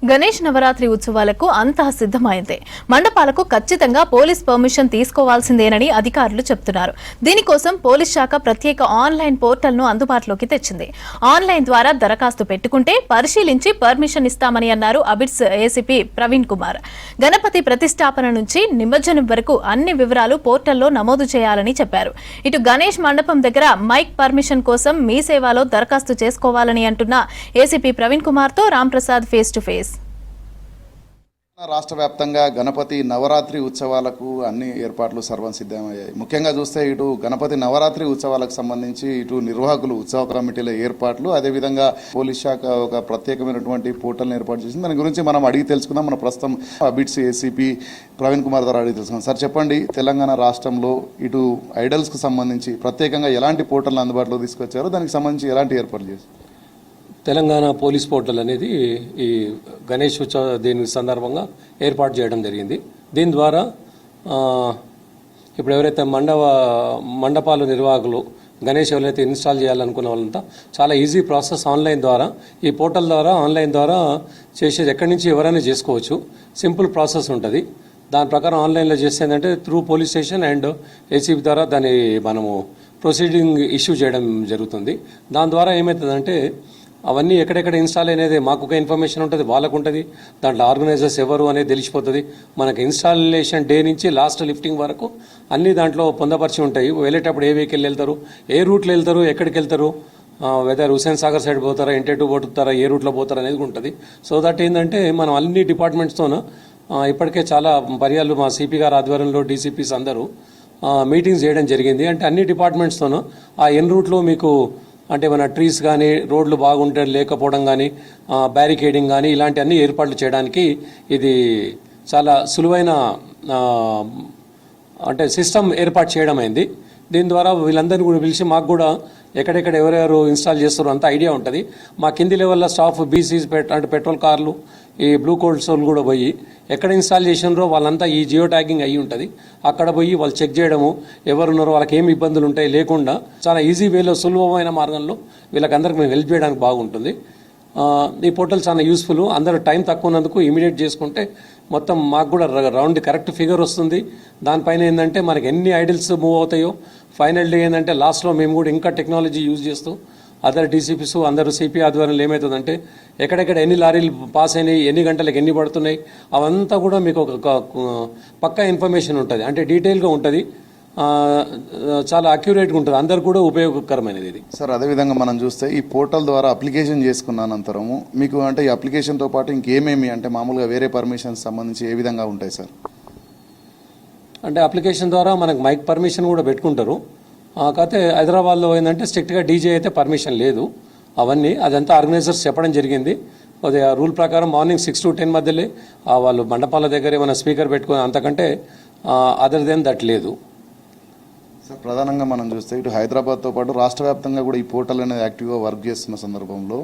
గణేష్ నవరాత్రి ఉత్సవాలకు అంతా సిద్ధమైందే. మండపాలకు ఖచ్చితంగా పోలీస్ పర్మిషన్ తీసుకోవాల్సిందేనని అధికారులు చెప్తున్నారు. దీనికోసం పోలీస్ శాఖ ప్రత్యేక ఆన్లైన్ పోర్టల్ను అందుబాటులోకి తెచ్చింది. ఆన్లైన్ ద్వారా దరఖాస్తు పెట్టుకుంటే పరిశీలించి పర్మిషన్ ఇస్తామని అన్నారు అబిడ్స్ ఏసీపీ ప్రవీణ్ కుమార్. గణపతి ప్రతిష్టాపన నుంచి నిమజ్జనం వరకు అన్ని వివరాలు పోర్టల్లో నమోదు చేయాలని చెప్పారు. ఇటు గణేష్ మండపం దగ్గర మైక్ పర్మిషన్ కోసం మీ సేవలో దరఖాస్తు చేసుకోవాలని అంటున్న ఏసీపీ ప్రవీణ్ కుమార్ తో Ram Prasad face to face. రాష్ట్ర వ్యాప్తంగా గణపతి నవరాత్రి ఉత్సవాలకు అన్ని ఏర్పాట్లు సర్వం సిద్ధమయ్యాయి. ముఖ్యంగా చూస్తే ఇటు గణపతి నవరాత్రి ఉత్సవాలకు సంబంధించి ఇటు నిర్వాహకులు ఉత్సవ కమిటీల ఏర్పాట్లు, అదేవిధంగా పోలీస్ శాఖ ఒక ప్రత్యేకమైనటువంటి పోర్టల్ని ఏర్పాటు చేసింది. దాని గురించి మనం అడిగి తెలుసుకుందాం. మన ప్రస్తుతం అబిడ్స్ ఏసీపీ ప్రవీణ్ కుమార్ ద్వారా అడిగి తెలుసుకుందాం. సార్ చెప్పండి, తెలంగాణ రాష్ట్రంలో ఇటు ఐడల్స్కు సంబంధించి ప్రత్యేకంగా ఎలాంటి పోర్టల్ అందుబాటులో తీసుకొచ్చారో, దానికి సంబంధించి ఎలాంటి ఏర్పాట్లు చేశారు? తెలంగాణ పోలీస్ పోర్టల్ అనేది ఈ గణేష్ ఉత్సవ దీని సందర్భంగా ఏర్పాటు చేయడం జరిగింది. దీని ద్వారా ఇప్పుడు ఎవరైతే మండపాలు నిర్వాహకులు గణేష్ ఎవరైతే ఇన్స్టాల్ చేయాలనుకున్న వాళ్ళంతా చాలా ఈజీ ప్రాసెస్ ఆన్లైన్ ద్వారా, ఈ పోర్టల్ ద్వారా ఆన్లైన్ ద్వారా చేసేది ఎక్కడి నుంచి ఎవరైనా చేసుకోవచ్చు. సింపుల్ ప్రాసెస్ ఉంటుంది. దాని ప్రకారం ఆన్లైన్లో చేస్తే ఏంటంటే through police station and ACB ద్వారా దాన్ని మనము ప్రొసీడింగ్ ఇష్యూ చేయడం జరుగుతుంది. దాని ద్వారా ఏమవుతుందంటే అవన్నీ ఎక్కడెక్కడ ఇన్స్టాల్ అనేది మాకు ఒక ఇన్ఫర్మేషన్ ఉంటుంది, వాళ్ళకు ఉంటుంది. దాంట్లో ఆర్గనైజర్స్ ఎవరు అనేది తెలిసిపోతుంది. మనకు ఇన్స్టాలేషన్ డే నుంచి లాస్ట్ లిఫ్టింగ్ వరకు అన్నీ దాంట్లో పొందపరిచి ఉంటాయి. వెళ్ళేటప్పుడు ఏ వెహికల్ వెళ్తారు, ఏ రూట్లో వెళ్తారు, ఎక్కడికి వెళ్తారు, వెదర్ హుసేన్ సాగర్ సైడ్ పోతారా, ఎంటేటు పోతారా, ఏ రూట్లో పోతారా అనేది ఉంటుంది. సో దట్ ఏంటంటే మనం అన్ని డిపార్ట్మెంట్స్తోనూ ఇప్పటికే చాలా పర్యాలు మా సిపి గారి ఆధ్వర్యంలో డీసీపీస్ అందరూ మీటింగ్స్ చేయడం జరిగింది. అంటే అన్ని డిపార్ట్మెంట్స్తోనూ ఆ ఎన్ రూట్లో మీకు అంటే మన ట్రీస్ కానీ రోడ్లు బాగుంటే లేకపోవడం కానీ బ్యారికేడింగ్ కానీ ఇలాంటి అన్ని ఏర్పాట్లు చేయడానికి ఇది చాలా సులువైన అంటే సిస్టమ్ ఏర్పాటు చేయడం అయింది. దీని ద్వారా వీళ్ళందరినీ కూడా పిలిచి మాకు కూడా ఎక్కడెక్కడ ఎవరెవరు ఇన్స్టాల్ చేస్తారో అంత ఐడియా ఉంటుంది. మా కింది లెవెల్లో స్టాఫ్ బీసీస్ అంటే పెట్రోల్ కార్లు, ఈ బ్లూ కోల్డ్ సోల్ కూడా పోయి ఎక్కడ ఇన్స్టాల్ చేసినారో వాళ్ళంతా ఈ జియో ట్యాగింగ్ అయ్యి ఉంటుంది. అక్కడ పోయి వాళ్ళు చెక్ చేయడము, ఎవరున్నారో వాళ్ళకి ఏమి ఇబ్బందులు ఉంటాయి లేకుండా చాలా ఈజీ వేలో సులభమైన మార్గంలో వీళ్ళకందరికి మేము హెల్ప్ చేయడానికి బాగుంటుంది. ఈ పోర్టల్ చాలా యూస్ఫుల్. అందరూ టైం తక్కువ ఉన్నందుకు ఇమీడియట్ చేసుకుంటే మొత్తం మాకు కూడా రౌండ్ కరెక్ట్ ఫిగర్ వస్తుంది. దానిపైన ఏంటంటే మనకి ఎన్ని ఐడల్స్ మూవ్ అవుతాయో ఫైనల్ డే ఏంటంటే లాస్ట్లో మేము కూడా ఇంకా టెక్నాలజీ యూజ్ చేస్తూ అదర్ డీసీపీస్ అందరూ సిపి ఆధ్వర్యంలో ఏమవుతుందంటే ఎక్కడెక్కడ ఎన్ని లారీలు పాస్ అయినాయి, ఎన్ని గంటలకు ఎన్ని పడుతున్నాయి, అవంతా కూడా మీకు ఒక పక్కా ఇన్ఫర్మేషన్ ఉంటుంది. అంటే డీటెయిల్గా ఉంటుంది, చాలా అక్యురేట్గా ఉంటుంది, అందరు కూడా ఉపయోగకరమైనది ఇది. సార్ అదేవిధంగా మనం చూస్తే ఈ పోర్టల్ ద్వారా అప్లికేషన్ చేసుకున్న అనంతరము మీకు అంటే ఈ అప్లికేషన్తో పాటు ఇంకేమేమి అంటే మామూలుగా వేరే పర్మిషన్స్ సంబంధించి ఏ విధంగా ఉంటాయి సార్? అంటే అప్లికేషన్ ద్వారా మనకు మైక్ పర్మిషన్ కూడా పెట్టుకుంటారు. కాకపోతే హైదరాబాద్లో ఏంటంటే స్ట్రిక్ట్గా డీజే అయితే పర్మిషన్ లేదు. అవన్నీ అదంతా ఆర్గనైజర్స్ చెప్పడం జరిగింది. అది ఆ రూల్ ప్రకారం మార్నింగ్ 6 to 10 మధ్యలో వాళ్ళు మండపాల దగ్గర ఏమైనా స్పీకర్ పెట్టుకుని అంతకంటే అదర్ దెన్ దట్ లేదు. సార్ ప్రధానంగా మనం చూస్తే ఇటు హైదరాబాద్తో పాటు రాష్ట్ర వ్యాప్తంగా కూడా ఈ పోర్టల్ అనేది యాక్టివ్గా వర్క్ చేస్తున్న సందర్భంలో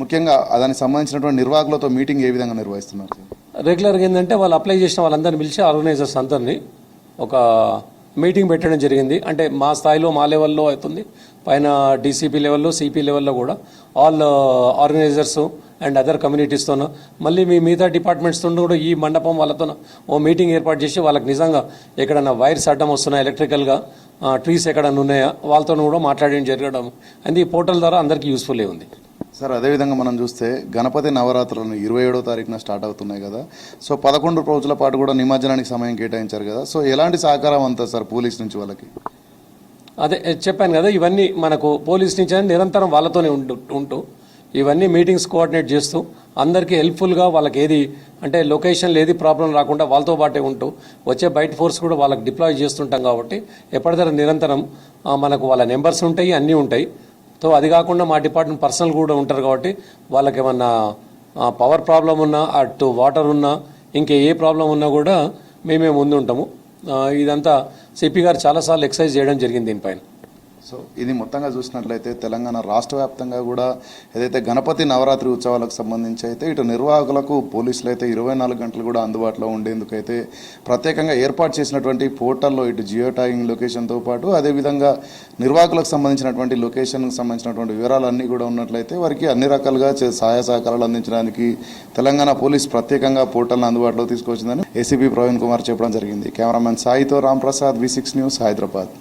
ముఖ్యంగా దానికి సంబంధించినటువంటి నిర్వాహకులతో మీటింగ్ ఏ విధంగా నిర్వహిస్తున్నారు సార్? రెగ్యులర్గా ఏంటంటే వాళ్ళు అప్లై చేసిన వాళ్ళందరినీ పిలిచి ఆర్గనైజర్స్ అందరినీ ఒక మీటింగ్ పెట్టడం జరిగింది. అంటే మా స్థాయిలో మా లెవెల్లో అవుతుంది, పైన డీసీపీ లెవెల్లో సిపి లెవెల్లో కూడా ఆల్ ఆర్గనైజర్స్ అండ్ అదర్ కమ్యూనిటీస్తోనూ మళ్ళీ మిగతా డిపార్ట్మెంట్స్తో కూడా ఈ మండపం వాళ్ళతో ఓ మీటింగ్ ఏర్పాటు చేసి వాళ్ళకి నిజంగా ఎక్కడన్నా వైర్స్ అడ్డం వస్తున్నాయి, ఎలక్ట్రికల్గా ట్రీస్ ఎక్కడన్నా ఉన్నాయా వాళ్ళతో కూడా మాట్లాడడం జరగడం అండ్ ఈ పోర్టల్ ద్వారా అందరికీ యూస్ఫుల్ ఉంది. సార్ అదేవిధంగా మనం చూస్తే గణపతి నవరాత్రులను 27వ తారీఖున స్టార్ట్ అవుతున్నాయి కదా, సో 11 రోజుల పాటు కూడా నిమజ్జనానికి సమయం కేటాయించారు కదా, సో ఎలాంటి సహకారం అంతా సార్ పోలీస్ నుంచి వాళ్ళకి? అదే చెప్పాను కదా, ఇవన్నీ మనకు పోలీస్ నుంచి నిరంతరం వాళ్ళతోనే ఉంటూ ఇవన్నీ మీటింగ్స్ కోఆర్డినేట్ చేస్తూ అందరికీ హెల్ప్ఫుల్గా వాళ్ళకి ఏది అంటే లొకేషన్లో ఏది ప్రాబ్లం రాకుండా వాళ్ళతో పాటే ఉంటూ వచ్చే బయట ఫోర్స్ కూడా వాళ్ళకి డిప్లాయ్ చేస్తుంటాం కాబట్టి ఎప్పటిదాకా నిరంతరం మనకు వాళ్ళ నెంబర్స్ ఉంటాయి, అన్నీ ఉంటాయి. సో అది కాకుండా మా డిపార్ట్మెంట్ పర్సనల్ కూడా ఉంటారు కాబట్టి వాళ్ళకి ఏమన్నా పవర్ ప్రాబ్లం ఉన్నా, అటు వాటర్ ఉన్నా, ఇంకే ఏ ప్రాబ్లం ఉన్నా కూడా మేమే ముందు ఉంటాము. ఇదంతా సిపి గారు చాలాసార్లు ఎక్సర్సైజ్ చేయడం జరిగింది దీనిపైన. సో ఇది మొత్తంగా చూసినట్లయితే తెలంగాణ రాష్ట్ర వ్యాప్తంగా కూడా ఏదైతే గణపతి నవరాత్రి ఉత్సవాలకు సంబంధించి అయితే ఇటు నిర్వాహకులకు పోలీసులు అయితే 24 గంటలు కూడా అందుబాటులో ఉండేందుకైతే ప్రత్యేకంగా ఏర్పాటు చేసినటువంటి పోర్టల్లో ఇటు జియో ట్యాగింగ్ లొకేషన్తో పాటు అదేవిధంగా నిర్వాహకులకు సంబంధించినటువంటి లొకేషన్కి సంబంధించినటువంటి వివరాలన్నీ కూడా ఉన్నట్లయితే వారికి అన్ని రకాలుగా సహాయ సహకారాలు అందించడానికి తెలంగాణ పోలీస్ ప్రత్యేకంగా పోర్టల్ను అందుబాటులో తీసుకొచ్చిందని ఏసీపీ ప్రవీణ్ కుమార్ చెప్పడం జరిగింది. కెమెరామెన్ సాయితో రాంప్రసాద్, V6 న్యూస్, హైదరాబాద్.